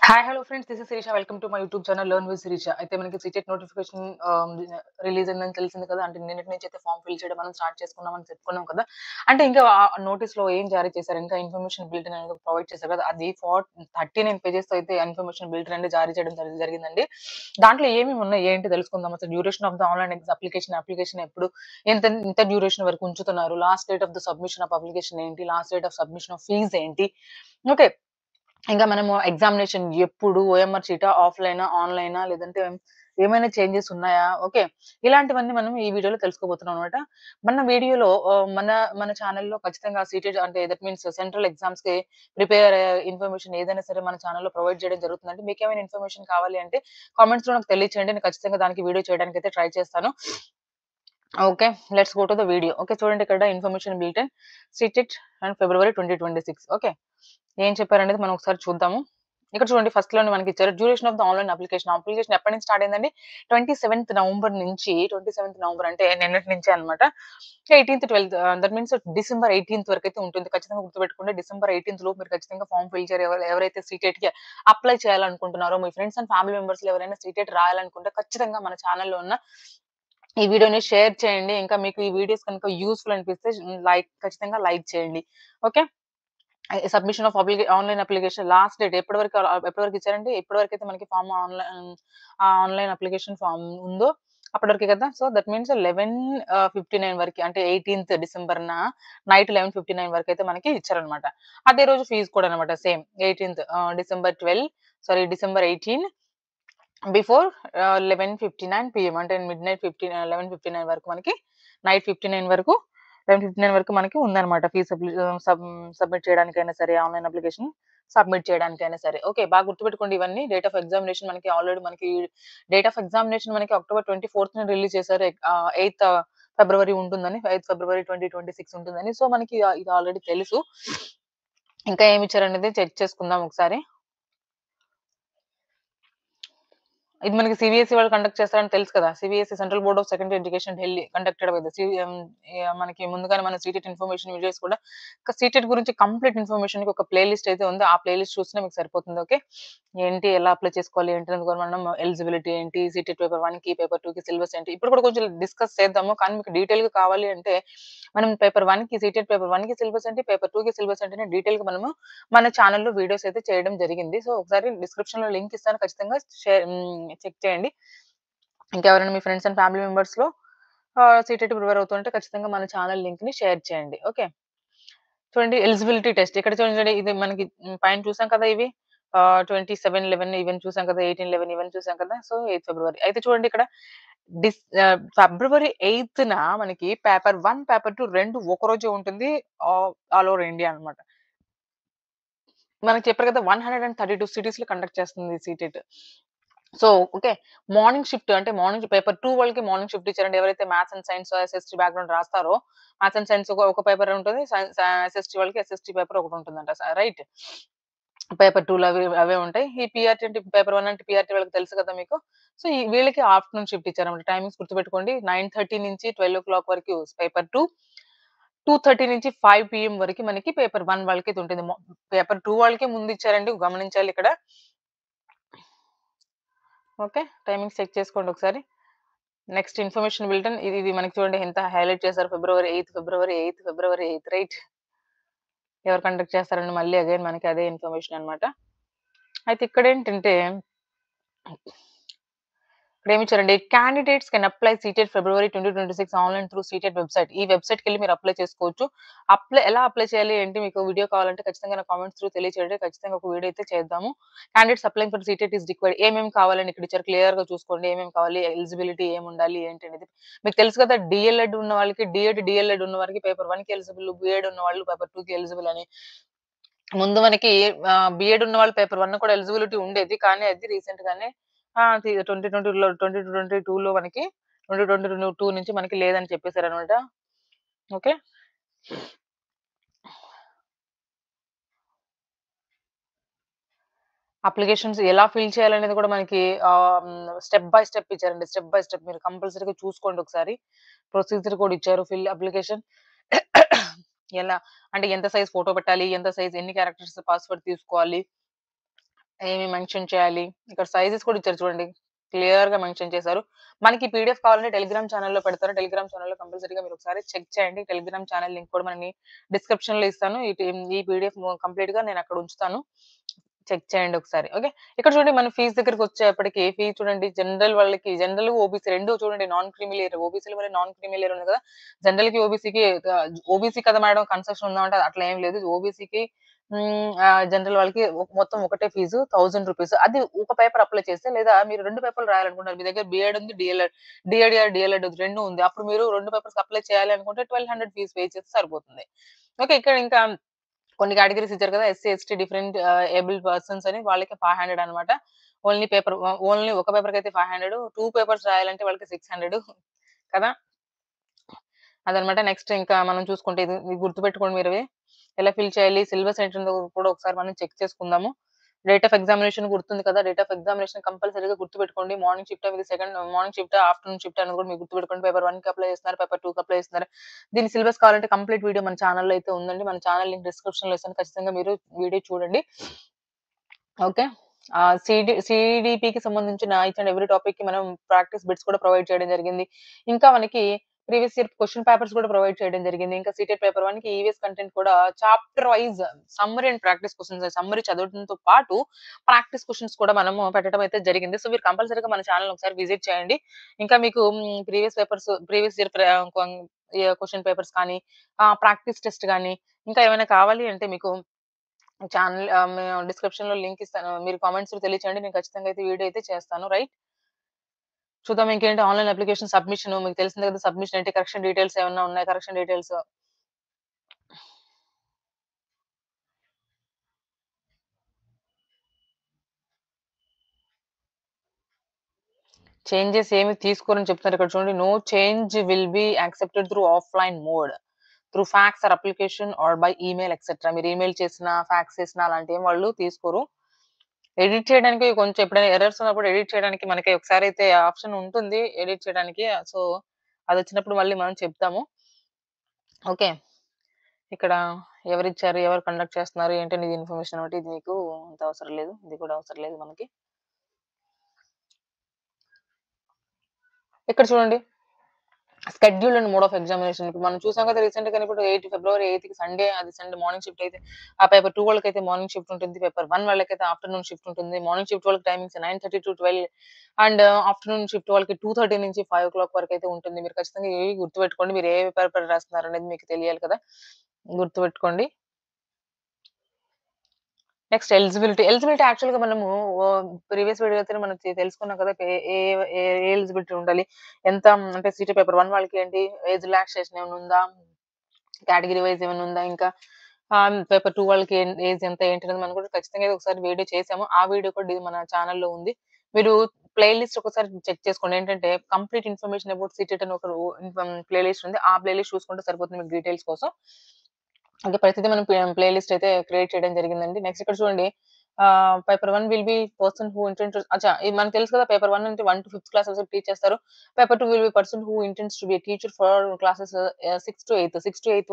Hi hello friends, this is Sirisha. Welcome to my YouTube channel learn with Sirisha. అయితే మనకి CTET notification release అయిందని తెలిసింది కదా. అంటే నిన్నటి నుంచి అయితే ఫామ్ ఫిల్ చేయడం మనం స్టార్ట్ చేసుకున్నామని చెప్పుకున్నాం కదా. అంటే ఇంకా నోటీస్ లో ఏం జారీ చేశారు, ఇంకా ఇన్ఫర్మేషన్ బులెటిన్ అనేది ప్రొవైడ్ చేశారు కదా. అది 39 పేజెస్ తో అయితే ఇన్ఫర్మేషన్ బులెటిన్ అనేది జారీ చేయడం జరిగిందండి. దాంట్లో ఏమేమి ఉన్నాయి ఏంటి తెలుసుకుందాం. అసలు duration of the online application ఎప్పుడు, ఎంత ఎంత డ్యూరేషన్ వరకు ఉంచుతున్నారు, last date of the submission of application ఏంటి, last date of submission of fees ఏంటి, ఓకే. ఇంకా మనము ఎగ్జామినేషన్ ఎప్పుడు, ఓఎంఆర్ షీటా, ఆఫ్‌లైనా, ఆన్‌లైనా, లేదంటే ఏమైనా చేంజెస్ ఉన్నాయా? ఓకే. ఇలాంటివన్నీ మనం ఈ వీడియోలో తెలుసుకోబోతున్నాం అన్నమాట. మన వీడియోలో మన మన ఛానెల్‌లో ఖచ్చితంగా సీటెడ్ అంటే దట్ మీన్స్ సెంట్రల్ ఎగ్జామ్స్‌కి ప్రిపేర్ అయ్యే ఇన్ఫర్మేషన్ ఏదైనా సరే మన ఛానెల్‌లో ప్రొవైడ్ చేయడం జరుగుతుందండి. మీకేమైనా ఇన్ఫర్మేషన్ కావాలి అంటే కామెంట్స్‌లో నాకు తెలియచేయండి. నేను ఖచ్చితంగా దానికి వీడియో చేయడానికైతే ట్రై చేస్తాను. Okay. Let's go to the video. Okay. చూడండి ఇక్కడ information bulletin CTET and February 2026. Okay. ఏం చెప్పారనేది మనం ఒకసారి చూద్దాము. ఇక్కడ చూడండి ఫస్ట్‌లోనే మనకిచ్చారు. Duration of the online application ఎప్పటి నుంచి స్టార్ట్ అయిందండి? 27థ్ నవంబర్ నుంచి 27థ్ నవంబర్ అంటే నిన్నటి నుంచే అన్నమాట. 18థ్, 12థ్ దట్ మీన్స్ డిసెంబర్ 18థ్ వరకైతే ఉంటుంది. ఖచ్చితంగా గుర్తుపెట్టుకోండి. డిసెంబర్ 18థ్ లోపు మీరు ఖచ్చితంగా ఫార్మ్ ఫిల్ చేయాలి. ఎవరైతే సీటెట్‌కి అప్లై చేయాలనుకుంటున్నారో, మీ ఫ్రెండ్స్ అండ్ ఫ్యామిలీ మెంబర్స్‌లో ఎవరైనా సీటెట్ రాయాలనుకుంటే ఖచ్చితంగా మన ఛానెల్‌లో ఉన్న ఈ వీడియోని షేర్ చేయండి. ఇంకా మీకు ఈ వీడియోస్ కనుక యూజ్‌ఫుల్ అనిపిస్తే ఖచ్చితంగా లైక్ చేయండి. Okay. Submission of online application last date ఎప్పటి వరకు ఇచ్చారంటే ఇప్పటివరకైతే మనకి ఆన్‌లైన్ అప్లికేషన్ ఫార్మ్ ఉందో అప్పటి వరకే కదా. సో దట్ మీన్స్ 11:59 వరకి, అంటే 18థ్ డిసెంబర్‌న నైట్ 11:59 వరకైతే మనకి ఇచ్చారన్నమాట. అదే రోజు ఫీజ్ కూడా అన్నమాట సేమ్ 18థ్ డిసెంబర్ 18 బిఫోర్ 11:59 పీఎం, అంటే మిడ్‌నైట్ 11:59 వరకు మనకి, నైట్ 59 వరకు 11:59 వరకు మనకి ఉందన్నమాట. ఫీజ్ సబ్మిట్ చేయడానికైనా సరే, ఆన్‌లైన్ అప్లికేషన్ సబ్మిట్ చేయడానికైనా సరే. ఓకే. బాగా గుర్తుపెట్టుకోండి ఇవన్నీ. డేట్ ఆఫ్ ఎగ్జామినేషన్ మనకి డేట్ ఆఫ్ ఎగ్జామినేషన్ మనకి అక్టోబర్ 24థ్ రిలీజ్ చేశారు. 8థ్ ఫిబ్రవరి ఉంటుందని, 8థ్ ఫిబ్రవరి 2026 ఉంటుందని. సో మనకి ఇది ఆల్రెడీ తెలుసు. ఇంకా ఏమి ఇచ్చారనేది చెక్ చేసుకుందాం ఒకసారి. ఇది మనకి సీబీఎస్‌ఈ వాళ్ళు కండక్ట్ చేస్తారని తెలుసు కదా. CBSE central board of secondary education Delhi conducted by the మనకి ముందుగానే మన సీటెట్ ఇన్ఫర్మేషన్ వీడియోస్ కూడా సీటెట్ గురించి కంప్లీట్ ఇన్ఫర్మేషన్‌కి ఒక ప్లే లిస్ట్ అయితే ఉంది. ఆ ప్లే లిస్ట్ చూసినా మీకు సరిపోతుంది. ఓకే. ఏంటి, ఎలా అప్లై చేసుకోవాలి, ఏంటి అనేది కూడా మనం ఎలిజిబిలిటీ ఏంటి, సీటెట్ పేపర్ 1కి, పేపర్ 2కి సిలబస్ ఏంటి, ఇప్పుడు కూడా కొంచెం డిస్కస్ చేద్దాము. కానీ మీకు డీటెయిల్‌గా కావాలి అంటే మనం సీటెట్ పేపర్ 1కి సిలబస్ ఏంటి, పేపర్ 2కి సిలబస్ ఏంటి అని డీటెయిల్‌గా మనము మన ఛానెల్‌లో వీడియోస్ అయితే చేయడం జరిగింది. సో ఒకసారి డిస్క్రిప్షన్‌లో లింక్ ఇస్తాను. ఖచ్చితంగా చెక్ చేయండి. ఇంకెవరైనా మీ ఫ్రెండ్స్ అండ్ ఫ్యామిలీ మెంబర్స్‌లో సీటెట్ ప్రిపేర్ అవుతుంటే ఖచ్చితంగా మన ఛానల్ లింక్‌ని షేర్ చేయండి. ఓకే. చూడండి ఎలిజిబిలిటీ టెస్ట్. ఇక్కడ చూడండి ఇది మనకి పైన చూసాం కదా ఇవి. 27/11 ఈవెన్ చూసాం కదా. 18/11 ఈవెన్ చూసాం కదా. సో 8 ఫిబ్రవరి. అయితే చూడండి ఇక్కడ ఫిబ్రవరి 8న మనకి పేపర్ 1, పేపర్ 2 2 ఒక రోజే ఉంటుంది. ఆల్ ఓవర్ ఇండియా అన్నమాట. మనకు చెప్పారు కదా 132 సిటీస్‌లో కండక్ట్ చేస్తుంది CTET. So okay. Morning shift, అంటే మార్నింగ్ పేపర్ 2 వాళ్ళకి మార్నింగ్ షిఫ్ట్ ఇచ్చారండి. ఎవరైతే maths and science SST background రాస్తారో, మ్యాథ్స్ అండ్ సైన్స్ ఒక పేపర్ ఉంటుంది. ఎస్ఎస్‌టీ వాళ్ళకి ఎస్ఎస్‌టీ పేపర్ ఒకటి ఉంటుందంట. రైట్. పేపర్ 2లో అవే ఉంటాయి. ఈ పీఆర్‌టీ అంటే పేపర్ 1 అంటే పీఆర్‌టీ వాళ్ళకి తెలుసు కదా మీకు. సో వీళ్ళకి ఆఫ్టర్‌నూన్ షిఫ్ట్ ఇచ్చారన్నమాట. టైమింగ్స్ గుర్తుపెట్టుకోండి. 9:30 నుంచి 12:00 వరకు పేపర్ 2, 2:30 నుంచి 5 పీఎం వరకు మనకి పేపర్ 1 వాళ్ళకైతే ఉంటుంది. పేపర్ 2 వాళ్ళకే ముందు ఇచ్చారండి, గమనించాలి ఇక్కడ. ఓకే. టైమింగ్స్ చెక్ చేసుకోండి ఒకసారి. నెక్స్ట్ ఇన్ఫర్మేషన్ బులెటిన్ ఇది మనకి చూడండి ఎంత హైలైట్ చేశారు. ఫిబ్రవరి 8 రైట్. ఎవరు కండక్ట్ చేస్తారండి, మళ్ళీ అగైన్ మనకి అదే ఇన్ఫర్మేషన్ అన్నమాట. అయితే ఇక్కడేంటంటే ఇక్కడేమి ఇచ్చారండి, candidates can apply CTET February 2026 online through CTET website. ఈ వెబ్‌సైట్‌కెళ్ళి మీరు అప్లై చేసుకోవచ్చు. ఎలా అప్లై చేయాలి ఏంటి, మీకు వీడియో కావాలంటే ఖచ్చితంగా నా కామెంట్స్ త్రూ తెలియచేయండి. ఖచ్చితంగా ఒక వీడియో అయితే చేద్దాము. Candidates applying for CTET is required. ఏమేమి కావాలని ఇక్కడ ఇచ్చారు, క్లియర్‌గా చూసుకోండి. ఏమేమి కావాలి, ఎలిజిబిలిటీ ఏముండాలి ఏంటి అనేది. మీకు తెలుసు కదా, డీఎల్ఎడ్ ఉన్న వాళ్ళకి డీఎడ్ ఉన్న వారికి పేపర్ 1కి ఎలిజిబుల్, బీఎడ్ ఉన్న వాళ్ళు పేపర్ 2కి ఎలిజిబుల్ అని. ముందు మనకి బీఎడ్ ఉన్న వాళ్ళు పేపర్ 1 కూడా ఎలిజిబిలిటీ ఉండేది. కానీ అది రీసెంట్ గానే 2022లో మనకి 2022 నుంచి మనకి లేదని చెప్పేసారన్నమాట. ఓకే. అప్లికేషన్స్ ఎలా ఫిల్ చేయాలనేది కూడా మనకి స్టెప్ బై స్టెప్ ఇచ్చారండి. స్టెప్ బై స్టెప్ మీరు కంపల్సరీగా చూసుకోండి ఒకసారి. ప్రొసీజర్ కూడా ఇచ్చారు. ఫిల్ అప్లికేషన్ ఎలా అంటే ఎంత సైజ్ ఫోటో పెట్టాలి? ఎంత సైజ్ ఎన్ని క్యారెక్టర్స్ పాస్‌వర్డ్ తీసుకోవాలి? ఏమి మెన్షన్ చేయాలి? ఇక్కడ సైజెస్ కూడా ఇచ్చారు చూడండి. క్లియర్‌గా మెన్షన్ చేశారు. మనకి పీడీఎఫ్ కావాలంటే టెలిగ్రామ్ ఛానెల్‌లో పెడతారు. టెలిగ్రామ్ ఛానెల్‌లో కంపల్సరీగా మీరొకసారి చెక్ చేయండి. టెలిగ్రామ్ ఛానెల్ లింక్ కూడా మనని డిస్క్రిప్షన్‌లో ఇస్తాను. ఈ పీడీఎఫ్ కంప్లీట్‌గా నేనక్కడ ఉంచుతాను. చెక్ చేయండి ఒకసారి. ఓకే. ఇక్కడ చూడండి మన ఫీస్ దగ్గరికొచ్చేప్పటికి ఫీస్ చూడండి జనరల్, ఓబీసీ 2 చూడండి నాన్ క్రీమీ లేయర్. ఓబీసీలో మరి నాన్ క్రీమీ లేయర్ ఉంది కదా! జనరల్‌కి, ఓబీసీకి ఓబీసీ కదా మేడం కన్సెషన్ ఉందా అంటే అట్లా ఏం లేదు. ఓబీసీకి జనరల్ వాళ్ళకి మొత్తం ఒకటే ఫీజు రూ. 1000. అది ఒక పేపర్ అప్లై చేస్తే లేదా మీరు 2 పేపర్లు రాయాలనుకుంటున్నారు. మీ దగ్గర బీఎడ్ ఉంది, డీఎడ్ 2 ఉంది. అప్పుడు మీరు 2 పేపర్స్ అప్లై చేయాలి అనుకుంటే 1200 ఫీస్ పే చేస్తే సరిపోతుంది. ఓకే. ఇక్కడ ఇంకా కొన్ని కేటగరీస్ ఇచ్చారు కదా! SC, ST different abled persons అని వాళ్ళకి 500 అన్నమాట. ఓన్లీ ఒక పేపర్‌కైతే 500, 2 పేపర్స్ రాయాలంటే వాళ్ళకి 600 కదా! అదనమాట. నెక్స్ట్ ఇంకా మనం చూసుకుంటే ఇది గుర్తుపెట్టుకోండి మీరివి. ఎలా ఫిల్ చేయాలి? సిలబస్ ఏంటుందో కూడా ఒకసారి మనం చెక్ చేసుకుందాము. డేట్ ఆఫ్ ఎగ్జామినేషన్ గుర్తుంది కదా! డేట్ ఆఫ్ ఎగ్జామినేషన్ కంపల్సరీగా గుర్తుపెట్టుకోండి. మార్నింగ్ షిఫ్టా మీది మార్నింగ్ షిఫ్టా, ఆఫ్టర్‌నూన్ షిఫ్టా అనేది కూడా మీరు గుర్తుపెట్టుకోండి. పేపర్ 1కి అప్లై చేస్తున్నారు. పేపర్ 2కి అప్లై చేస్తున్నారు. దీని సిలబస్ కావాలంటే కంప్లీట్ వీడియో మన ఛానెల్‌లో అయితే ఉందండి. మన ఛానెల్ లింక్ డిస్క్రిప్షన్‌లో ఇస్తాను. ఖచ్చితంగా మీరు వీడియో చూడండి. ఓకే. సీడీపీకి సంబంధించిన ఈచ్ అండ్ ఎవ్రీ టాపిక్‌కి మనం ప్రాక్టీస్ బిట్స్ కూడా ప్రొవైడ్ చేయడం జరిగింది. ఇంకా మనకి ప్రీవియస్ ఇయర్ క్వెషన్ పేపర్స్ కూడా ప్రొవైడ్ చేయడం జరిగింది. ఇంకా సీటెట్ పేపర్ 1కి ఈవీఎస్ కంటెంట్ కూడా chapter wise summary and practice questions summary చదవడంతో పాటు ప్రాక్టీస్ క్వెషన్స్ కూడా మనము పెట్టడం అయితే జరిగింది. సో, మీరు కంపల్సరీగా మన ఛానెల్‌ని ఒకసారి విజిట్ చేయండి. ఇంకా మీకు ప్రీవియస్ ఇయర్ క్వెషన్ పేపర్స్ కానీ, ప్రాక్టీస్ టెస్ట్ గాని, ఇంకా ఏమైనా కావాలి అంటే మీకు మేము డిస్క్రిప్షన్‌లో లింక్ ఇస్తాను. మీరు కామెంట్స్‌లో తెలియచేయండి. నేను ఖచ్చితంగా అయితే వీడియో అయితే చేస్తాను. రైట్. చూద్దాం ఇంకేంటి ఆన్‌లైన్ అప్లికేషన్ సబ్మిషన్ మీకు తెలిసిందే కదా! సబ్మిషన్ ఏంటి కరెక్షన్ డీటెయిల్స్ ఏమన్నా ఉన్నాయా? కరెక్షన్ డీటెయిల్స్ చేంజెస్ ఏమి తీసుకోరని చెప్తున్నారు. ఇక్కడ చూడండి. No change will be accepted through offline mode. Through fax or application or by email etcetera. మీరు ఈమెయిల్ చేసినా, ఫ్యాక్స్ చేసినా అలాంటియేం వాళ్ళు తీసుకోరు. ఎడిట్ చేయడానికి కొంచెం ఎప్పుడైనా ఎర్రర్స్ ఉన్నప్పుడు ఎడిట్ చేయడానికి మనకి ఒకసారి అయితే ఆప్షన్ ఉంటుంది ఎడిట్ చేయడానికి. సో, అదొచ్చినప్పుడు మళ్ళీ మనం చెప్తాము. ఓకే. ఇక్కడ ఎవరిచ్చారు? ఎవరు కండక్ట్ చేస్తున్నారు? ఏంటనేది ఇన్ఫర్మేషన్ ఒకటి ఇది మీకు అంత అవసరం లేదు. ఇది కూడా అవసరం లేదు మనకి. ఇక్కడ చూడండి. Schedule and mode of examination. ఇప్పుడు మనం చూసాం కదా! రీసెంట్‌గానే ఇప్పుడు ఫిబ్రవరి 8కి సండే మార్నింగ్ షిఫ్ట్ అయితే ఆ పేపర్ 2 వాళ్ళకైతే మార్నింగ్ షిఫ్ట్ ఉంటుంది. పేపర్ 1 వాళ్ళకైతే ఆఫ్టర్‌నూన్ షిఫ్ట్ ఉంటుంది. మార్నింగ్ షిఫ్ట్ వాళ్ళకి టైమింగ్స్ 9:30-12 అండ్ ఆఫ్టర్‌నూన్ షిఫ్ట్ వాళ్ళకి 2:30 నుంచి 5:00 వరకైతే ఉంటుంది. మీరు ఖచ్చితంగా ఇవి గుర్తుపెట్టుకోండి. మీరు ఏ పేపర్ రాస్తున్నారనేది మీకు తెలియాలి కదా! గుర్తుపెట్టుకోండి. నెక్స్ట్ ఎలిజిబిలిటీ యాక్చువల్‌గా మనము ప్రీవియస్ వీడియో అయితే మనం తెలుసుకున్నాం కదా! ఏ ఎలిజిబిలిటీ ఉండాలి. ఎంత అంటే సీటీ పేపర్ 1 వాళ్ళకి ఏంటి ఏజ్ రిలాక్సేషన్ ఏమైనా ఉందా? కేటగరీ వైస్ ఏమైనా ఉందా? ఇంకా పేపర్ 2 వాళ్ళకి ఏజ్ ఎంత ఏంటనేది మనం కూడా ఖచ్చితంగా అయితే ఒకసారి వీడియో చేసాము. ఆ వీడియో కూడా మన ఛానెల్‌లో ఉంది. మీరు ప్లే లిస్ట్ ఒకసారి చెక్ చేసుకోండి. ఏంటంటే కంప్లీట్ ఇన్ఫర్మేషన్ అబౌట్ సీటెట్ అని ఒక ప్లే లిస్ట్ ఉంది. ఆ ప్లే లిస్ట్ చూసుకుంటే సరిపోతుంది మీకు డీటెయిల్స్ కోసం. అంటే ప్రతిదీ మనం ప్లే లిస్ట్ అయితే క్రియేట్ చేయడం జరిగిందండి. నెక్స్ట్ ఇక్కడ చూడండి. Paper 1 will be person who ఇంటెండ్స్ ఇది మనకు తెలుసు కదా! పేపర్ 1 అంటే 1-5th క్లాస్ వరకు టీచ్ చేస్తారు. Paper 2 will be person who ఇంటెండ్స్ to be a teacher for classes 6-8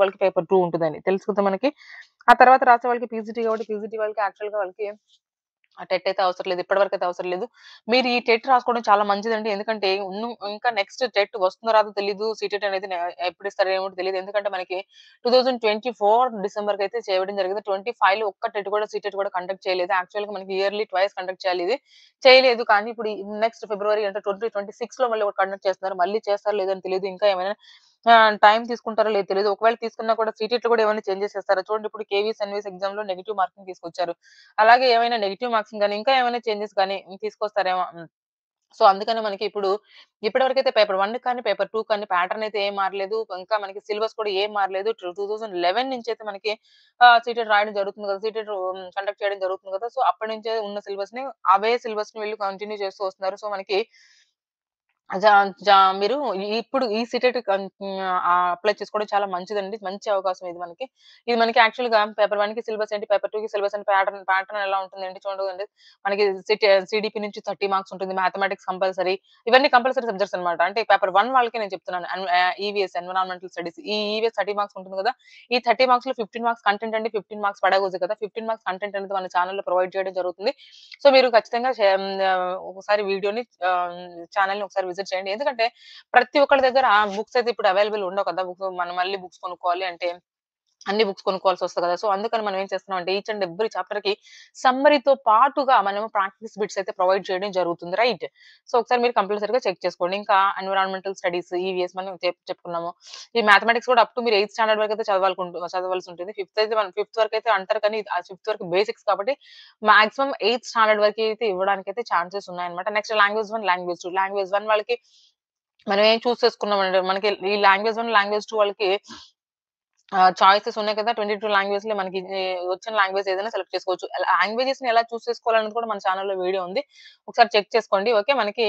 వాళ్ళకి పేపర్ 2 ఉంటదండి. తెలుసు కదా మనకి. ఆ తర్వాత రాసే వాళ్ళకి పీజీటీ కాబట్టి పీజీటీ వాళ్ళకి యాక్చువల్‌గా వాళ్ళకి ఆ టెట్ అయితే అవసరం లేదు. ఇప్పటివరకైతే అవసరం లేదు. మీరు ఈ టెట్ రాసుకోవడం చాలా మంచిదండి. ఎందుకంటే ఇంకా నెక్స్ట్ టెట్ వస్తుందో రాదో తెలీదు. సీటెట్ అనేది ఎప్పుడిస్తారో ఏమో తెలీదు. ఎందుకంటే మనకి 2024 డిసెంబర్‌కైతే చేయడం జరిగింది. 25లో ఒక్క టెట్ కూడా సీటెట్ కూడా కండక్ట్ చేయలేదు. యాక్చువల్‌గా మనకి ఇయర్‌లీ ట్వైస్ కండక్ట్ చేయాలి ఇది. చేయలేదు. కానీ ఇప్పుడు నెక్స్ట్ ఫిబ్రవరి అంటే 2026లో మళ్ళీ ఒకటి కండక్ట్ చేస్తున్నారు. మళ్ళీ చేస్తారో లేదో అని తెలీదు. ఇంకా ఏమైనా టైమ్ తీసుకుంటారో లేదో తెలీదు. ఒకవేళ తీసుకున్నా కూడా సీటెట్‌లో కూడా ఏమైనా చేంజెస్ చేస్తారా? చూడండి ఇప్పుడు కేవీస్, ఎన్‌వీస్ ఎగ్జామ్‌లో నెగెటివ్ మార్కింగ్ తీసుకొచ్చారు. అలాగే ఏమైనా నెగెటివ్ మార్క్సింగ్ గాని, ఇంకా ఏమైనా చేంజెస్ గాని తీసుకొస్తారేమో. సో, అందుకని మనకి ఇప్పటివరకైతే పేపర్ 1 కానీ, పేపర్ 2 కానీ ప్యాటర్న్ అయితే ఏం మారలేదు. ఇంకా మనకి సిలబస్ కూడా ఏం మారలేదు. 2011 నుంచైతే మనకి సీటెట్ రాయడం జరుగుతుంది కదా! సీటెట్ కండక్ట్ చేయడం జరుగుతుంది కదా! సో, అప్పటి నుంచే ఉన్న సిలబస్‌ని అవే సిలబస్‌ని వీళ్ళు కంటిన్యూ చేస్తూ వస్తున్నారు. సో, మనకి జా జా మీరు ఇప్పుడు ఈ సీటెట్ అప్లై చేసుకోవడం చాలా మంచిదండి. మంచి అవకాశం ఇది మనకి. ఇది మనకి యాక్చువల్‌గా పేపర్ 1కి సిలబస్ ఏంటి, పేపర్ 2కి సిలబస్ ఏంటి, ప్యాటర్న్ ఎలా ఉంటుందండి చూడండి. మనకి సీడీపీ నుంచి 30 మార్క్స్ ఉంటుంది. Mathematics compulsory. ఇవన్నీ కంపల్సరీ సబ్జెక్ట్స్ అన్నమాట. అంటే పేపర్ 1 వాళ్ళకి నేను చెప్తున్నాను. EVS environmental studies. ఈ ఈవీఎస్ 30 మార్క్స్ ఉంటుంది కదా! ఈ 30 మార్క్స్‌లో 15 మార్క్స్ కంటెంట్ అండి. 15 మార్క్స్ పెడాగోజీ కదా! 15 మార్క్స్ కంటెంట్ అనేది మన ఛానెల్‌లో ప్రొవైడ్ చేయడం జరుగుతుంది. సో, మీరు ఖచ్చితంగా ఒకసారి వీడియోని ఛానెల్‌ని ఒకసారి విజిట్ చేయండి. ఎందుకంటే ప్రతి ఒక్కళ్ళ దగ్గర బుక్స్ అయితే ఇప్పుడు అవైలబుల్ ఉండవు కదా! మనం మళ్ళీ బుక్స్ కొనుక్కోవాలి అంటే అన్ని బుక్స్ కొనుక్కోవాల్సొస్తది కదా! సో, అందుకని మనం ఏం చేస్తున్నామంటే ఈచ్ అండ్ ఎవ్రీ చాప్టర్‌కి సమ్మరీతో పాటుగా మనము ప్రాక్టీస్ బిట్స్ అయితే ప్రొవైడ్ చేయడం జరుగుతుంది. రైట్. సో, ఒకసారి మీరు కంపల్సరీగా చెక్ చేసుకోండి. ఇంకా ఎన్విరాన్మెంటల్ స్టడీస్, ఈవీఎస్ మనం చెప్పుకున్నాము. ఈ మ్యాథమెటిక్స్ కూడా అప్ టు మీరు 8థ్ స్టాండర్డ్ వరకైతే చదవాల్సుంటుంది. ఫిఫ్త్ వరకైతే అంటారు కానీ ఆ ఫిఫ్త్ వరకు బేసిక్స్ కాబట్టి మాక్సిమం 8థ్ స్టాండర్డ్ వరకైతే ఇవ్వడానికైతే ఛాన్సెస్ ఉన్నాయన్నమాట. Next language 1, language 2. లాంగ్వేజ్ 1 వాళ్ళకి మనం ఏం చూస్ చేసుకున్నామంటే మనకి ఈ లాంగ్వేజ్ 1, లాంగ్వేజ్ 2 వాళ్ళకి చాయిసెస్ ఉన్నాయి కదా! 22 లాంగ్వేజ్‌లో మనకి వచ్చిన లాంగ్వేజ్ ఏదైనా సెలెక్ట్ చేసుకోవచ్చు. లాంగ్వేజెస్‌ని ఎలా చూస్ చేసుకోవాలన్నది కూడా మన ఛానెల్‌లో వీడియో ఉంది. ఒకసారి చెక్ చేసుకోండి. ఓకే. మనకి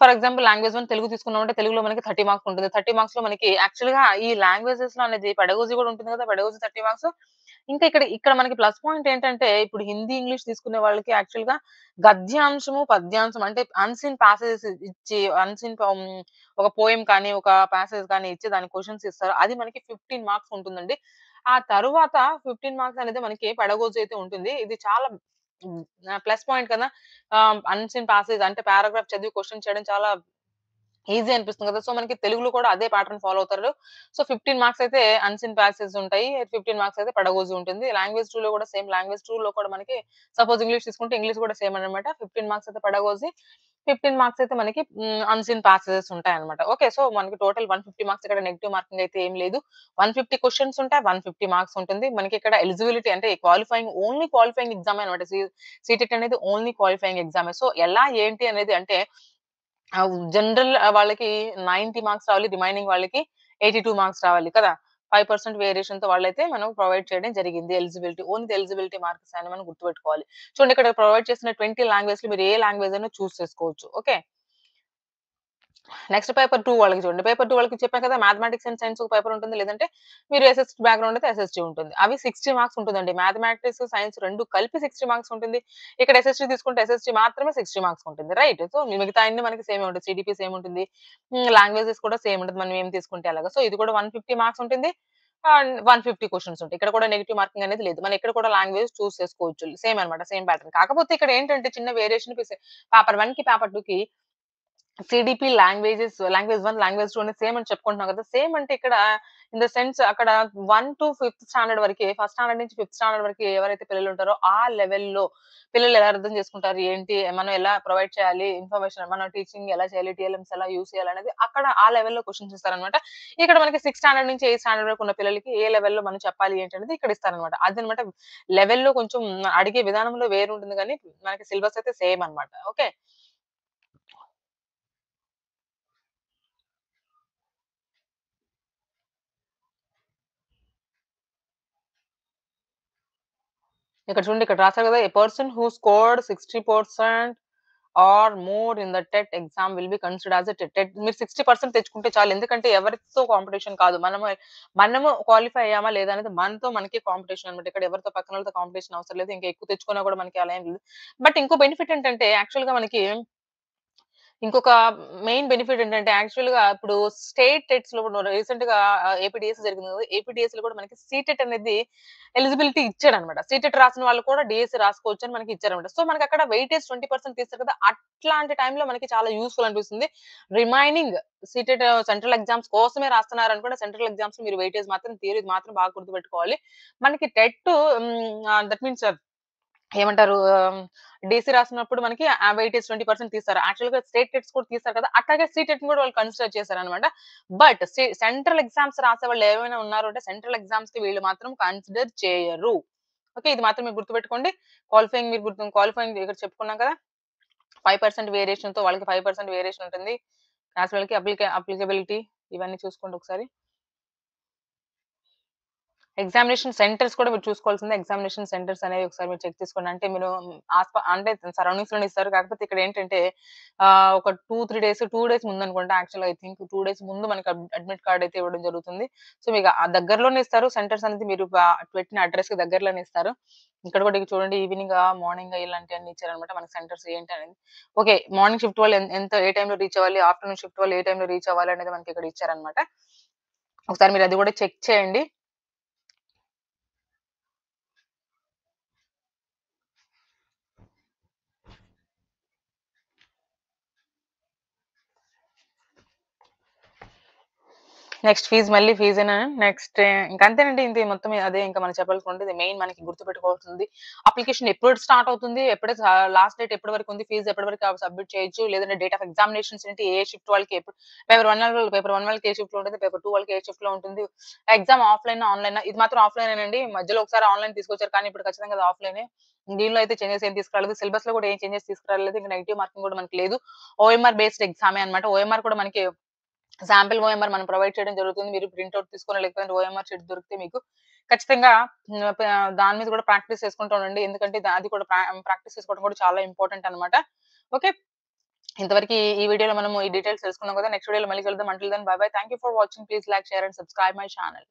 ఫర్ ఎగ్జాంపుల్ లాంగ్వేజ్ 1 తెలుగు తీసుకున్నామంటే తెలుగులో మనకి 30 మార్క్స్ ఉంటుంది. 30 మార్క్స్‌లో మనకి యాక్చువల్‌గా ఈ లాంగ్వేజెస్‌లో అనేది పెడగోజీ కూడా ఉంటుంది కదా! Pedagogy 30 marks. ఇంకా ఇక్కడ మనకి ప్లస్ పాయింట్ ఏంటంటే ఇప్పుడు హిందీ, ఇంగ్లీష్ తీసుకునే వాళ్ళకి యాక్చువల్‌గా గద్యాంశము, పద్యాంశం అంటే అన్‌సీన్ పాసేజెస్ ఇచ్చి ఒక పోయెమ్ కానీ, ఒక పాసేజ్ కానీ ఇచ్చి దానికి క్వెషన్స్ ఇస్తారు. అది మనకి 15 మార్క్స్ ఉంటుందండి. ఆ తరువాత 15 మార్క్స్ అనేది మనకి పెడగోజీ అయితే ఉంటుంది. ఇది చాలా ప్లస్ పాయింట్ కదా! అన్‌సీన్ పాసేజ్ అంటే పారాగ్రాఫ్ చదివి క్వెషన్ చేయడం చాలా ఈజీ అనిపిస్తుంది కదా! సో, మనకి తెలుగులో కూడా అదే ప్యాటర్న్ ఫాలో అవుతారు. సో, 15 మార్క్స్ అయితే అన్‌సీన్ పాసెస్ ఉంటాయి. 15 మార్క్స్ అయితే పెడగోజీ ఉంటుంది. లాంగ్వేజ్ 2లో కూడా సేమ్. లాంగ్వేజ్ 2లో కూడా మనకి సపోజ్ ఇంగ్లీష్ తీసుకుంటే ఇంగ్లీష్ కూడా సేమ్ అన్నమాట. 15 మార్క్స్ అయితే పెడగోజీ. 15 మార్క్స్ అయితే మనకి అన్‌సీన్ పాసెస్ ఉంటాయన్నమాట. ఓకే. సో, మనకి టోటల్ 150 మార్క్స్ ఇక్కడ నెగెటివ్ మార్కింగ్ అయితే ఏం లేదు. 150 క్వెషన్స్ ఉంటాయి. 150 మార్క్స్ ఉంటుంది. మనకి ఇక్కడ ఎలిజిబిలిటీ అంటే ఓన్లీ క్వాలిఫైయింగ్ ఎగ్జామే అన్నమాట. సీటెట్ అనేది ఓన్లీ క్వాలిఫైయింగ్ ఎగ్జామే. సో, ఎలా ఏంటి అనేది అంటే జనరల్ వాళ్ళకి 90 మార్క్స్ రావాలి. రిమైనింగ్ వాళ్ళకి 82 మార్క్స్ రావాలి కదా! 5% వేరియేషన్‌తో వాళ్ళైతే మనం ప్రొవైడ్ చేయడం జరిగింది. ఎలిజిబిలిటీ మార్క్స్ అని మనం గుర్తుపెట్టుకోవాలి. చూడండి ఇక్కడ ప్రొవైడ్ చేసిన 20 లాంగ్వేజ్‌లో మీరు ఏ లాంగ్వేజ్ అయినా చూస్ చేసుకోవచ్చు. ఓకే. నెక్స్ట్ పేపర్ 2 వాళ్ళకి చూడండి. పేపర్ 2 వాళ్ళకి చెప్పాను కదా! మ్యాథమెటిక్స్ అండ్ సైన్స్ ఒక పేపర్ ఉంటుంది. లేదంటే మీరు ఎస్ఎస్‌టి బ్యాక్‌గ్రౌండ్ అయితే ఎస్ఎస్‌టి ఉంటుంది. అవి 60 మార్క్స్ ఉంటుందండి. మ్యాథమెటిక్స్, సైన్స్ 2 కలిపి 60 మార్క్స్ ఉంటుంది. ఇక్కడ ఎస్ఎస్‌టి తీసుకుంటే ఎస్ఎస్‌టి మాత్రమే 60 మార్క్స్ ఉంటుంది. రైట్. సో, మిగతా అన్ని మనకి సేమే ఉంటాయి. సీడీపీ సేమ్ ఉంటుంది. లాంగ్వేజెస్ కూడా సేమ్ ఉంటది. మనం ఏం తీసుకుంటే అలాగా. సో, ఇది కూడా 150 మార్క్స్ ఉంటుంది. 150 క్వెషన్స్ ఉంటాయి. ఇక్కడ కూడా నెగెటివ్ మార్కింగ్ అనేది లేదు. మనం ఇక్కడ కూడా లాంగ్వేజ్ చూస్ చేసుకోవచ్చు. సేమ్ అన్నమాట. Same pattern. కాకపోతే ఇక్కడ ఏంటంటే చిన్న వేరియేషన్ పేపర్ 1కి, పేపర్ 2కి సీడీపీ లాంగ్వేజ్ 1, లాంగ్వేజ్ 2 అనేది సేమ్ అని చెప్పుకుంటున్నాం కదా! సేమ్ అంటే ఇక్కడ ఇన్ ద సెన్స్ అక్కడ 1-5థ్ స్టాండర్డ్ వరకే, ఫస్ట్ స్టాండర్డ్ నుంచి 5థ్ స్టాండర్డ్ వరకి ఎవరైతే పిల్లలుంటారో ఆ లెవెల్‌లో పిల్లలు ఎలా అర్థం చేసుకుంటారు, ఏంటి, మనం ఎలా ప్రొవైడ్ చేయాలి, ఇన్ఫర్మేషన్ మనం టీచింగ్ ఎలా చేయాలి, టీఎల్ఎమ్స్ ఎలా యూజ్ చేయాలనేది అక్కడ ఆ లెవెల్‌లో క్వెషన్స్ ఇస్తారనమాట. ఇక్కడ మనకి 6థ్ స్టాండర్డ్ నుంచి 8థ్ స్టాండర్డ్ వరకు ఉన్న పిల్లలకి ఏ లెవెల్‌లో మనం చెప్పాలి ఏంటి అనేది ఇక్కడ ఇస్తారనమాట. అదనమాట లెవెల్‌లో కొంచెం అడిగే విధానంలో వేరుంటుంది గానీ మనకి సిలబస్ అయితే సేమ్ అనమాట. ఓకే. ఇక్కడ చూడండి ఇక్కడ రాసారు కదా! A person who scored 60% or more in the TET exam will be considered as a మీరు 60% తెచ్చుకుంటే చాలు. ఎందుకంటే ఎవరితో కాంపిటీషన్ కాదు. మనము క్వాలిఫై అయ్యామా లేదా అనేది మనతో మనకే కాంపిటీషన్ అన్నమాట. ఇక్కడ ఎవరితో పక్కనోళ్ళతో కాంపిటీషన్ అవసరం లేదు. ఇంకా ఎక్కువ తెచ్చుకున్నా కూడా మనకి అలా ఏం లేదు. బట్ ఇంకో బెనిఫిట్ ఏంటంటే యాక్చువల్‌గా మనకి ఇంకొక మెయిన్ బెనిఫిట్ ఏంటంటే యాక్చువల్‌గా ఇప్పుడు స్టేట్ టెట్స్‌లో కూడా రీసెంట్‌గా ఏపీడీఎస్ జరిగింది కదా! ఏపీడీఎస్‌లో కూడా మనకి సీటెట్ అనేది ఎలిజిబిలిటీ ఇచ్చాడన్నమాట. సీటెట్ రాసిన వాళ్ళు కూడా డీఎస్సీ రాసుకోవచ్చని మనకి ఇచ్చారన్నమాట. సో, మనకక్కడ వెయిటేజ్ 20% తీస్తారు కదా! అట్లాంటి టైంలో మనకి చాలా యూజ్‌ఫుల్ అనిపిస్తుంది. రిమైనింగ్ సీటెట్ సెంట్రల్ ఎగ్జామ్స్ కోసమే రాస్తున్నారనుకుంటే సెంట్రల్ ఎగ్జామ్స్ మీరు వెయిటేజ్ మాత్రం తీయరు. ఇది మాత్రం బాగా గుర్తుపెట్టుకోవాలి. మనకి టెట్ దట్ మీన్స్ ఏమంటారు డీసీ రాసినప్పుడు మనకి ఆ వెయిటేజ్ 20% తీస్తారు. యాక్చువల్‌గా స్టేట్ టెట్స్ కూడా తీస్తారు కదా! అట్లాగే సీటెట్‌ని కూడా వాళ్ళు కన్సిడర్ చేశారనమాట. బట్ సెంట్రల్ ఎగ్జామ్స్ రాసేవాళ్ళు ఏమైనా ఉన్నారు అంటే సెంట్రల్ ఎగ్జామ్స్‌కి వీళ్ళు మాత్రం కన్సిడర్ చేయరు. ఓకే. ఇది మాత్రం మీరు గుర్తుపెట్టుకోండి. క్వాలిఫైయింగ్ ఇక్కడ చెప్పుకున్నాం కదా! 5% వేరియేషన్‌తో వాళ్ళకి 5% వేరియేషన్ ఉంటుంది. యాస్ వెల్‌కి అప్లికేబిలిటీ ఇవన్నీ చూసుకోండి ఒకసారి. ఎగ్జామినేషన్ సెంటర్స్ కూడా మీరు చూసుకోవాల్సిందే. ఎగ్జామినేషన్ సెంటర్స్ అనేవి ఒకసారి మీరు చెక్ చేసుకోండి. అంటే మీరు అంటే సరౌండింగ్స్‌లోనే ఇస్తారు. కాకపోతే ఇక్కడేంటంటే ఒక 2, 3 డేస్, 2 డేస్ ముందనుకుంటా యాక్చువల్‌గా ఐ థింక్ 2 డేస్ ముందు మనకి అడ్మిట్ కార్డ్ అయితే ఇవ్వడం జరుగుతుంది. సో, మీకు ఆ దగ్గరలోనే ఇస్తారు. సెంటర్స్ అనేది మీరు పెట్టిన అడ్రెస్‌కి దగ్గరలోనే ఇస్తారు. ఇక్కడ కూడా ఇక చూడండి మార్నింగా ఇలాంటియన్నీ ఇచ్చారనమాట. మనకి సెంటర్స్ ఏంటనేది. ఓకే. మార్నింగ్ షిఫ్ట్ వాళ్ళు ఏ టైమ్‌లో రీచ్ అవ్వాలి, ఆఫ్టర్‌నూన్ షిఫ్ట్ వాళ్ళు ఏ టైమ్‌లో రీచ్ అవ్వాలి అనేది మనకి ఇక్కడ ఇచ్చారనమాట. ఒకసారి మీరు అది కూడా చెక్ చేయండి. నెక్స్ట్ మళ్ళీ ఫీజేనా? నెక్స్ట్ ఇంకంతేనండి. ఇంతే మొత్తం అదే ఇంకా మనం చెప్పాల్సుకుంటే ఇది మెయిన్ మనకి గుర్తుపెట్టుకోవాల్సింది. అప్లికేషన్ ఎప్పుడు స్టార్ట్ అవుతుంది? లాస్ట్ డేట్ ఎప్పటి వరకు ఉంది? ఫీజ్ ఎప్పటి వరకు సబ్మిట్ చేయొచ్చు? లేదంటే డేట్ ఆఫ్ ఎగ్జామినేషన్స్ ఏంటి? ఏ షిఫ్ట్ వాళ్ళకి ఎప్పుడు పేపర్ 1 వాళ్ళకి ఏ షిఫ్ట్‌లో ఉంటుంది? పేపర్ 2 వాళ్ళకి ఏ షిఫ్ట్‌లో ఉంటుంది? ఎగ్జామ్ ఆఫ్‌లైనా? ఆన్‌లైనా? ఇది మాత్రం ఆఫ్‌లైనేనండి. మధ్యలో ఒకసారి ఆన్‌లైన్ తీసుకొచ్చారు. కానీ ఇప్పుడు ఖచ్చితంగా అది ఆఫ్‌లైనే. దీనిలో అయితే చేంజెస్ ఏం తీసుకురాలేదు. సిలబస్‌లో కూడా ఏం చేంజెస్ తీసుకురాలేదు. ఇంక నెగెటివ్ మార్కింగ్ కూడా మనకి లేదు. ఓఎంఆర్ బేస్డ్ ఎగ్జామే అన్నమాట. ఓఎంఆర్ కూడా మనకి శాంపిల్ ఓఎంఆర్ మనం ప్రొవైడ్ చేయడం జరుగుతుంది. మీరు ప్రింట్ ఔట్ తీసుకొని లేకపోతే ఓఎంఆర్ షీట్ దొరికితే మీకు ఖచ్చితంగా హ్మ్. దాని మీద కూడా ప్రాక్టీస్ చేసుకుంటూ ఉండండి. ఎందుకంటే అది కూడా ప్రాక్టీస్ చేసుకోవడం కూడా చాలా ఇంపార్టెంట్ అన్నమాట. ఓకే. ఇంతవరకి ఈ వీడియోలో మనము ఈ డీటెయిల్స్ తెలుసుకున్నాం కదా! నెక్స్ట్ వీడియోలో మళ్ళీ కలుద్దాం. Until then bye bye. Thank you for watching. Please like, share and subscribe my channel.